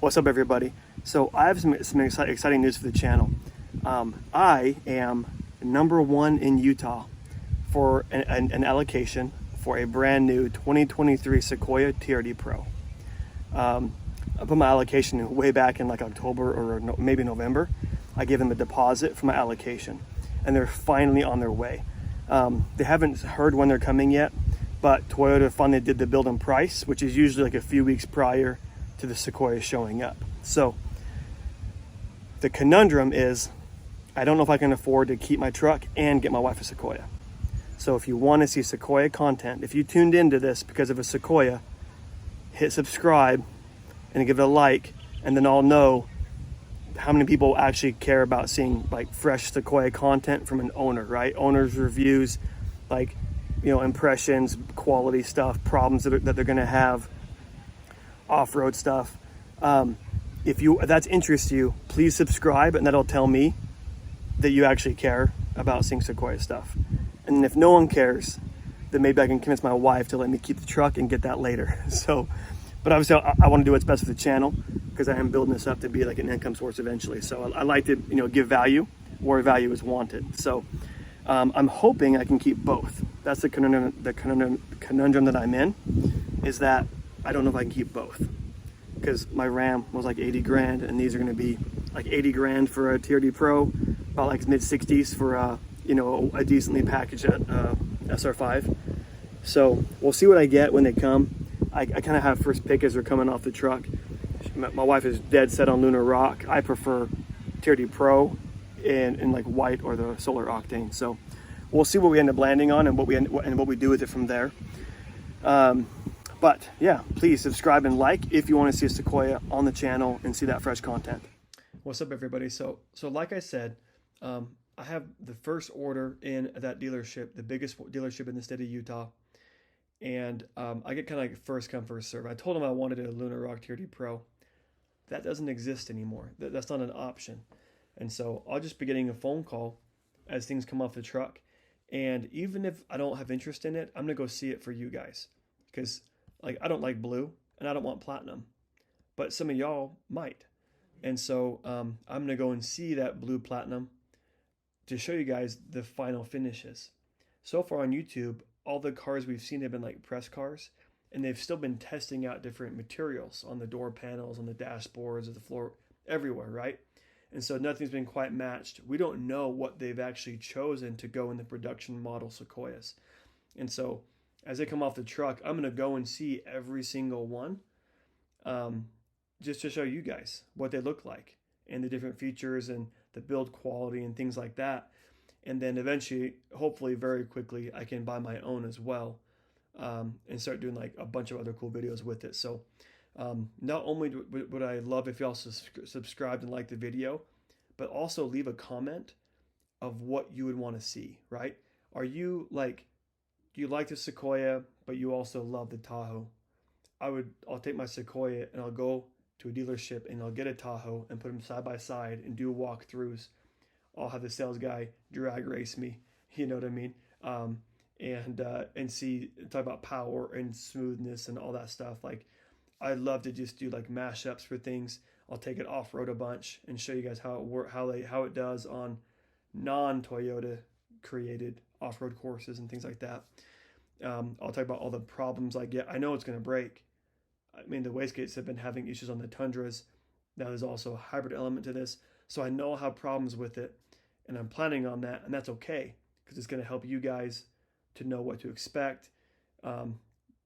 What's up, everybody? So I have some exciting news for the channel. I am #1 in Utah for an allocation for a brand new 2023 Sequoia TRD Pro. I put my allocation way back in like October or maybe November. I gave them a deposit for my allocation, and they're finally on their way. They haven't heard when they're coming yet, but Toyota finally did the build and price, which is usually like a few weeks prior to the Sequoia showing up. So the conundrum is, I don't know if I can afford to keep my truck and get my wife a Sequoia. So if you want to see Sequoia content, if you tuned into this because of a Sequoia, hit subscribe and give it a like, and then I'll know how many people actually care about seeing like fresh Sequoia content from an owner, right? Owners' reviews, like, impressions, quality stuff, problems that they're going to have, off-road stuff. If that interests you, please subscribe, and that'll tell me that you actually care about seeing Sequoia stuff. And if no one cares, then maybe I can convince my wife to let me keep the truck and get that later. So, but obviously I want to do what's best for the channel, because I am building this up to be like an income source eventually. So I like to, give value where value is wanted. So I'm hoping I can keep both. That's the conundrum that I'm in, is that I don't know if I can keep both, because my Ram was like 80 grand, and these are going to be like 80 grand for a TRD Pro, about like mid 60s for a decently packaged SR5. So we'll see what I get when they come. I kind of have first pick as they're coming off the truck. My wife is dead set on Lunar Rock. I prefer TRD Pro in like white or the solar octane. So we'll see what we end up landing on and what we do with it from there. But yeah, please subscribe and like if you want to see a Sequoia on the channel and see that fresh content. What's up, everybody? So like I said, I have the first order in that dealership, the biggest dealership in the state of Utah. And I get kind of like first come, first serve. I told them I wanted a Lunar Rock TRD Pro. That doesn't exist anymore. That's not an option. And so I'll just be getting a phone call as things come off the truck. And even if I don't have interest in it, I'm going to go see it for you guys. Because like, I don't like blue and I don't want platinum, but some of y'all might. And so I'm going to go and see that blue platinum to show you guys the final finishes. So far on YouTube, all the cars we've seen have been like press cars, and they've still been testing out different materials on the door panels, on the dashboards, of the floor, everywhere, right? And so nothing's been quite matched. We don't know what they've actually chosen to go in the production model Sequoias. And so as they come off the truck, I'm going to go and see every single one, just to show you guys what they look like and the different features and the build quality and things like that. And then eventually, hopefully very quickly, I can buy my own as well, and start doing like a bunch of other cool videos with it. So not only would I love if you also subscribed and liked the video, but also leave a comment of what you would want to see, right? Are you like, do you like the Sequoia, but you also love the Tahoe? I'll take my Sequoia and I'll go to a dealership and I'll get a Tahoe and put them side by side and do walkthroughs. I'll have the sales guy drag race me, you know what I mean? And see, talk about power and smoothness and all that stuff. Like, I love to just do like mashups for things. I'll take it off-road a bunch and show you guys how it does on non-Toyota created off-road courses and things like that. I'll talk about all the problems I get. I know it's going to break. I mean, the wastegates have been having issues on the Tundras. Now there's also a hybrid element to this. So I know I'll have problems with it, and I'm planning on that, and that's okay, because it's going to help you guys to know what to expect.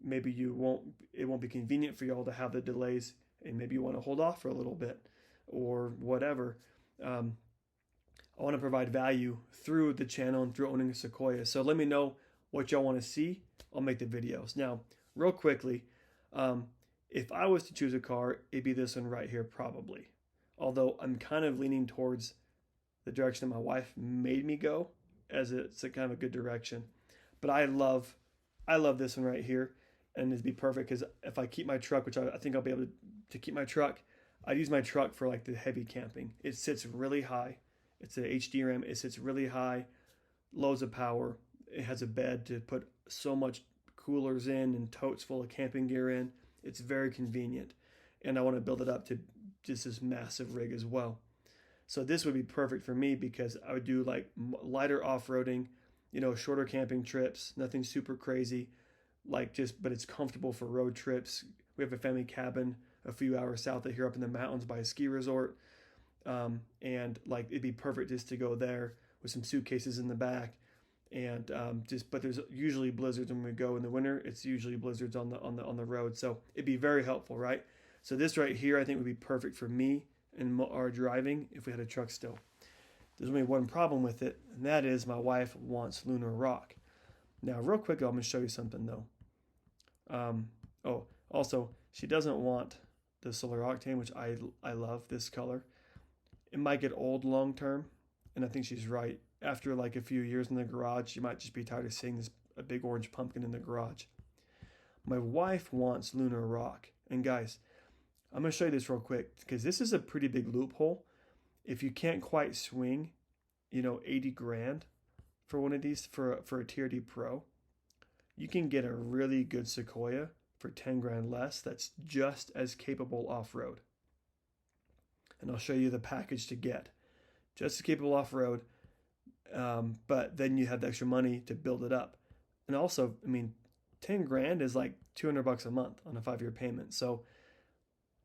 Maybe it won't be convenient for y'all to have the delays, and maybe you want to hold off for a little bit or whatever. I want to provide value through the channel and through owning a Sequoia. So let me know what y'all want to see. I'll make the videos. Now, real quickly, if I was to choose a car, it'd be this one right here, probably. Although I'm kind of leaning towards the direction that my wife made me go, as it's a kind of a good direction. But I love this one right here, and it'd be perfect, because if I keep my truck, which I think I'll be able to keep my truck, I'd use my truck for like the heavy camping. It sits really high. It's an HD Ram. It sits really high, loads of power. It has a bed to put so much coolers in and totes full of camping gear in. It's very convenient, and I want to build it up to just this massive rig as well. So this would be perfect for me because I would do like lighter off-roading, shorter camping trips, nothing super crazy, but it's comfortable for road trips. We have a family cabin a few hours south of here up in the mountains by a ski resort. And it'd be perfect just to go there with some suitcases in the back. And but there's usually blizzards when we go in the winter. It's usually blizzards on the road. So it'd be very helpful, right? So this right here, I think would be perfect for me and our driving if we had a truck still. There's only one problem with it, and that is my wife wants Lunar Rock. Now, real quick, I'm going to show you something though. Also, she doesn't want the Solar Octane, which I love this color. It might get old long term, and I think she's right. After like a few years in the garage, you might just be tired of seeing a big orange pumpkin in the garage. My wife wants Lunar Rock, and guys, I'm going to show you this real quick because this is a pretty big loophole. If you can't quite swing, 80 grand for one of these for a TRD Pro, you can get a really good Sequoia for 10 grand less that's just as capable off-road. And I'll show you the package to get. Just as capable off-road, but then you have the extra money to build it up. And also, 10 grand is like $200 a month on a 5-year payment. So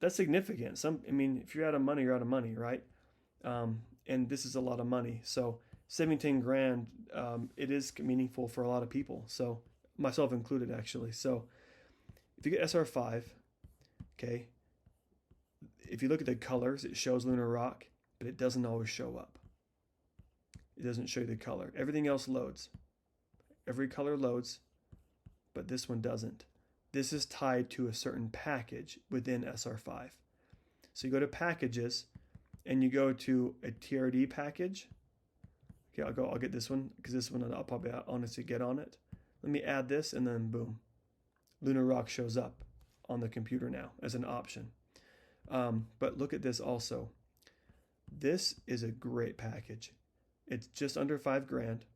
that's significant. If you're out of money, you're out of money, right? And this is a lot of money. So saving 10 grand, it is meaningful for a lot of people. So myself included, actually. So if you get SR5, okay, if you look at the colors, it shows Lunar Rock, but it doesn't always show up. It doesn't show you the color. Everything else loads. Every color loads, but this one doesn't. This is tied to a certain package within SR5. So you go to packages and you go to a TRD package. Okay, I'll get this one because this one I'll probably honestly get on it. Let me add this and then boom. Lunar Rock shows up on the computer now as an option. But look at this also. This is a great package. It's just under 5 grand.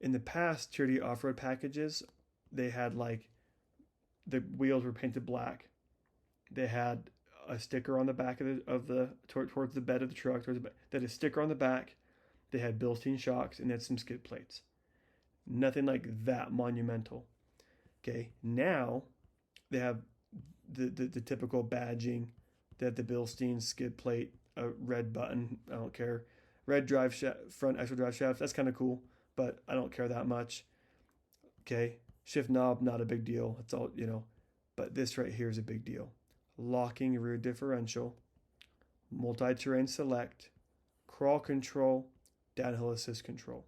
In the past, TRD off-road packages, they had the wheels were painted black. They had a sticker on the back towards the bed of the truck. They had a sticker on the back. They had Bilstein shocks and they had some skid plates. Nothing like that monumental. Okay, now they have the typical badging. They have the Bilstein skid plate, a red button. I don't care. Red front axle drive shaft. That's kind of cool, but I don't care that much. Okay, shift knob, not a big deal. It's all, but this right here is a big deal. Locking rear differential, multi-terrain select, crawl control, downhill assist control.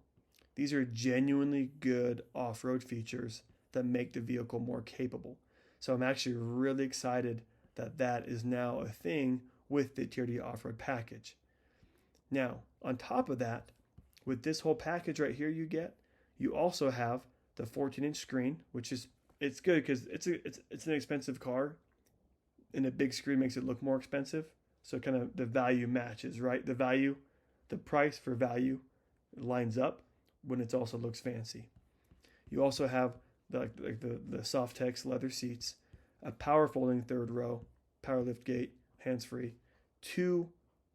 These are genuinely good off-road features that make the vehicle more capable. So I'm actually really excited that is now a thing with the TRD off-road package. Now, on top of that, with this whole package right here you also have the 14-inch screen, it's good because it's an expensive car, and a big screen makes it look more expensive. So kind of the value matches, right? The price for value lines up when it also looks fancy. You also have the Softex leather seats, a power folding third row, power lift gate, hands-free, 2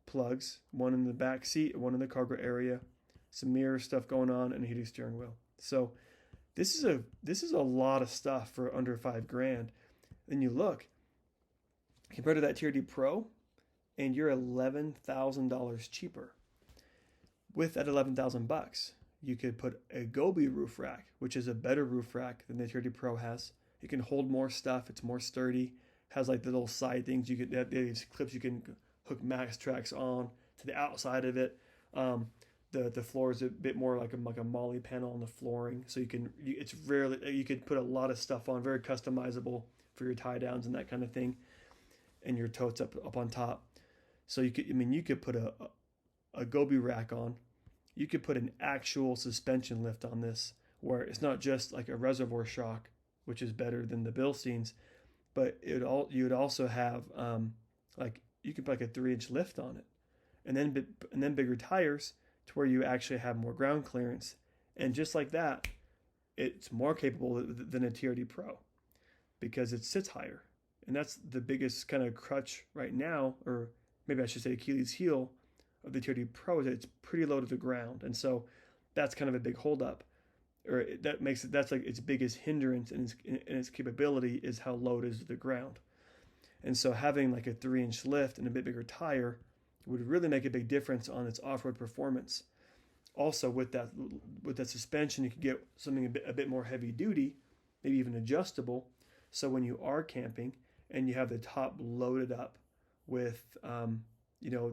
plugs, one in the back seat, one in the cargo area, some mirror stuff going on, and a heated steering wheel. So this is a lot of stuff for under 5 grand. Then you look compared to that TRD Pro, and you're $11,000 cheaper. With that $11,000, you could put a Gobi roof rack, which is a better roof rack than the TRD Pro has. It can hold more stuff. It's more sturdy. Has like the little side things. These clips you can hook max tracks on to the outside of it. The floor is a bit more like a molly panel on the flooring, so you could put a lot of stuff on, very customizable for your tie downs and that kind of thing, and your totes up on top. So you could put a Gobi rack on. You could put an actual suspension lift on this, where it's not just like a reservoir shock, which is better than the Bilsteins, but you would also have you could put like a 3-inch lift on it, and then bigger tires to where you actually have more ground clearance, and just like that, it's more capable than a TRD Pro because it sits higher. And that's the biggest kind of crutch right now, or maybe I should say Achilles heel of the TRD Pro, is that it's pretty low to the ground. And so that's kind of a big holdup, or that makes it, that's like its biggest hindrance in its capability is how low it is to the ground. And so having like a 3-inch lift and a bit bigger tire would really make a big difference on its off-road performance. Also, with that suspension, you could get something a bit more heavy duty, maybe even adjustable. So when you are camping and you have the top loaded up with,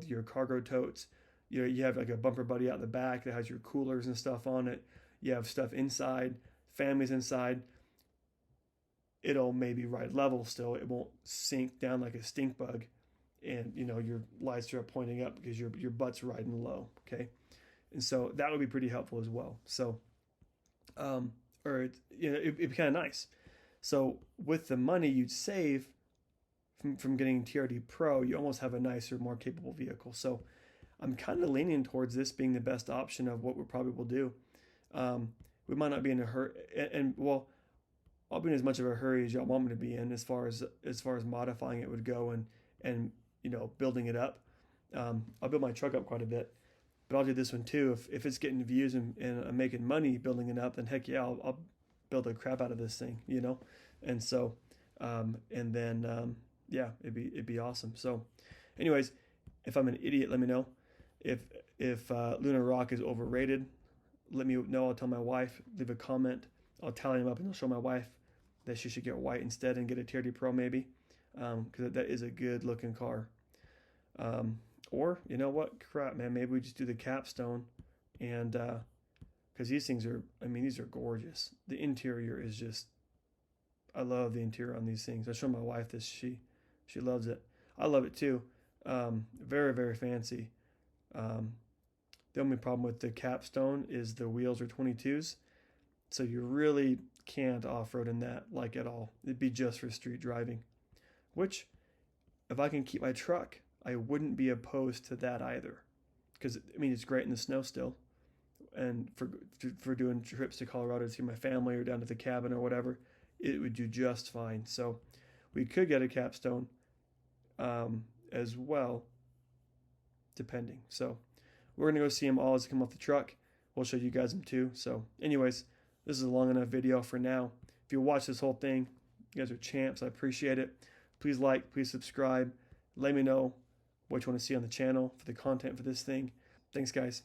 your cargo totes, you have like a bumper buddy out in the back that has your coolers and stuff on it. You have stuff inside, families inside. It'll maybe ride level still. It won't sink down like a stink bug, and your lights are pointing up because your butt's riding low. Okay, and so that would be pretty helpful as well. So, it'd be kind of nice. So with the money you'd save from getting TRD Pro, you almost have a nicer, more capable vehicle. So I'm kind of leaning towards this being the best option of what we probably will do. We might not be in a hurry, and well, I'll be in as much of a hurry as y'all want me to be in as far as modifying it would go and building it up. I'll build my truck up quite a bit, but I'll do this one too. If it's getting views and I'm making money building it up, then heck yeah, I'll build the crap out of this thing, And so, it'd be awesome. So, anyways, if I'm an idiot, let me know. If Lunar Rock is overrated, let me know. I'll tell my wife. Leave a comment. I'll tally them up and I'll show my wife that she should get white instead and get a TRD Pro maybe, because that is a good looking car. Or you know what, crap, man, maybe we just do the capstone, and because these things are, these are gorgeous. The interior is just, I love the interior on these things. I showed my wife this. She loves it. I love it too. Very, very fancy. The only problem with the capstone is the wheels are 22s. So you really can't off-road in that like at all. It'd be just for street driving, which if I can keep my truck, I wouldn't be opposed to that either. Because it's great in the snow still. And for doing trips to Colorado to see my family or down to the cabin or whatever, it would do just fine. So we could get a capstone as well, depending. So we're going to go see them all as they come off the truck. We'll show you guys them too. So anyways, this is a long enough video for now. If you watch this whole thing, you guys are champs. I appreciate it. Please like, please subscribe. Let me know what you want to see on the channel for the content for this thing. Thanks, guys.